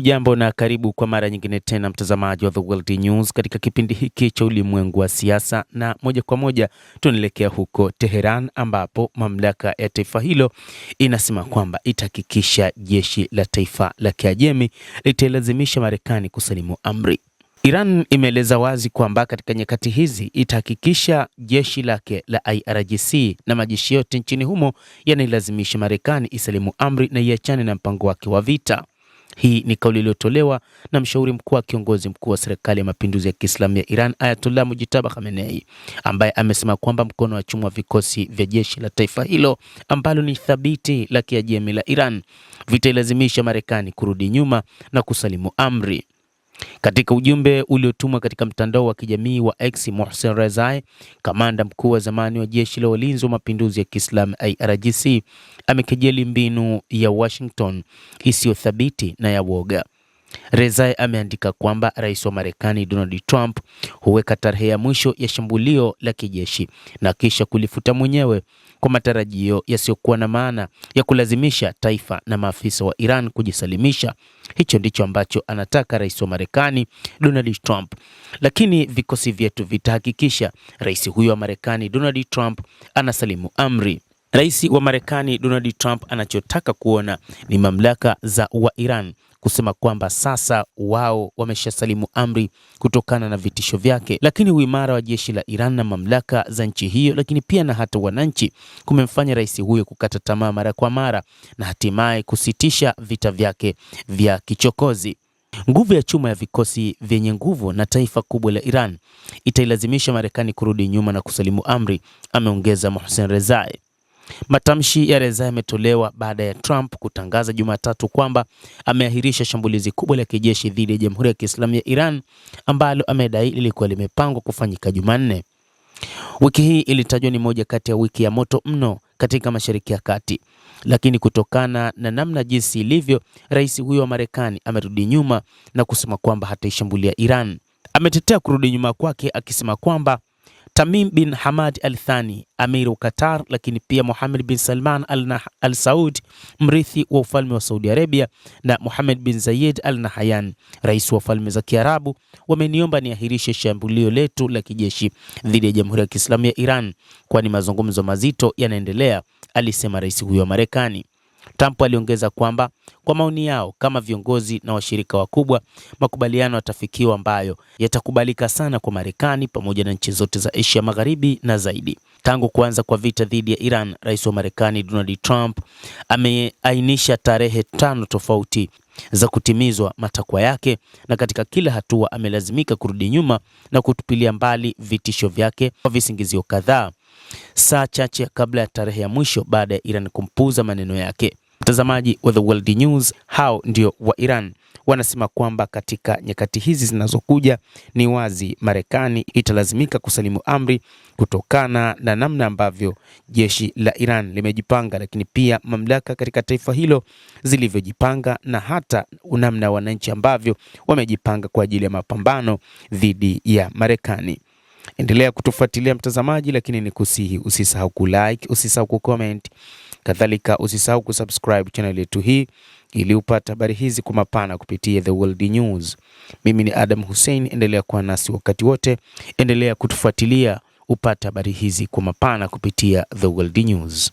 Hujambo na karibu kwa mara nyingine tena mtazamaji wa The World News katika kipindi hiki cha ulimwengu wa siasa, na moja kwa moja tunaelekea huko Tehran ambapo mamlaka ya taifa hilo inasema kwamba itahakikisha jeshi la taifa la Kiajemi litalazimisha Marekani kusalimu amri. Iran imeeleza wazi kwamba katika nyakati hizi itahakikisha jeshi lake la IRGC na majeshi yote nchini humo yanailazimisha Marekani isalimu amri na iachane na mpango wake wa vita. Hii ni kauli iliyotolewa na mshauri mkuu wa kiongozi mkuu wa serikali ya mapinduzi ya Kiislamu ya Iran, Ayatollah Mujtaba Khamenei, ambaye amesema kwamba mkono wa chuma wa vikosi vya jeshi la taifa hilo ambalo ni thabiti la Kiajemi la Iran vitailazimisha Marekani kurudi nyuma na kusalimu amri. Katika ujumbe uliotumwa katika mtandao wa kijamii wa X, Mohsen Rezai, kamanda mkuu wa zamani wa jeshi la walinzi wa mapinduzi ya Kiislamu IRGC, amekejeli mbinu ya Washington isiyo thabiti na ya woga. Rezai ameandika kwamba rais wa Marekani Donald Trump huweka tarehe ya mwisho ya shambulio la kijeshi na kisha kulifuta mwenyewe kwa matarajio yasiyokuwa na maana ya kulazimisha taifa na maafisa wa Iran kujisalimisha. Hicho ndicho ambacho anataka rais wa Marekani Donald Trump, lakini vikosi vyetu vitahakikisha rais huyo wa Marekani Donald Trump anasalimu amri. Rais wa Marekani Donald Trump anachotaka kuona ni mamlaka za wa Iran kusema kwamba sasa wao wameshasalimu amri kutokana na vitisho vyake, lakini uimara wa jeshi la Iran na mamlaka za nchi hiyo, lakini pia na hata wananchi, kumemfanya rais huyo kukata tamaa mara kwa mara na hatimaye kusitisha vita vyake vya kichokozi. Nguvu ya chuma ya vikosi vyenye nguvu na taifa kubwa la Iran itailazimisha Marekani kurudi nyuma na kusalimu amri, ameongeza Mohsen Rezai. Matamshi ya Rezai yametolewa baada ya Trump kutangaza Jumatatu kwamba ameahirisha shambulizi kubwa la kijeshi dhidi ya Jamhuri ya Kiislamu ya Iran ambalo amedai lilikuwa limepangwa kufanyika Jumanne. Wiki hii ilitajwa ni moja kati ya wiki ya moto mno katika Mashariki ya Kati, lakini kutokana na namna jinsi ilivyo, rais huyo wa Marekani amerudi nyuma na kusema kwamba hataishambulia Iran. Ametetea kurudi nyuma kwake akisema kwamba Tamim bin Hamad Al Thani, Amir wa Qatar, lakini pia Mohammed bin Salman Al Saud, mrithi wa ufalme wa Saudi Arabia, na Mohammed bin Zayed Al Nahyan, rais wa falme za Kiarabu, wameniomba niahirishe shambulio letu la kijeshi dhidi ya Jamhuri ya Kiislamu ya Iran, kwani mazungumzo mazito yanaendelea, alisema rais huyo wa Marekani. Trump aliongeza kwamba kwa maoni yao kama viongozi na washirika wakubwa, makubaliano yatafikiwa ambayo yatakubalika sana kwa Marekani pamoja na nchi zote za Asia Magharibi na zaidi. Tangu kuanza kwa vita dhidi ya Iran, rais wa Marekani Donald Trump ameainisha tarehe 5 tofauti za kutimizwa matakwa yake, na katika kila hatua amelazimika kurudi nyuma na kutupilia mbali vitisho vyake kwa visingizio kadhaa, saa chache kabla ya tarehe ya mwisho baada ya Iran kumpuuza maneno yake. Mtazamaji wa The World News, hao ndio wa Iran wanasema kwamba katika nyakati hizi zinazokuja ni wazi Marekani italazimika kusalimu amri kutokana na namna ambavyo jeshi la Iran limejipanga, lakini pia mamlaka katika taifa hilo zilivyojipanga na hata namna wananchi ambavyo wamejipanga kwa ajili ya mapambano dhidi ya Marekani. Endelea kutufuatilia mtazamaji, lakini nikusihi usisahau kulike, usisahau kucomment, kadhalika usisahau kusubscribe channel yetu hii ili upate habari hizi kwa mapana kupitia The World News. Mimi ni Adam Hussein, endelea kuwa nasi wakati wote, endelea kutufuatilia upate habari hizi kwa mapana kupitia The World News.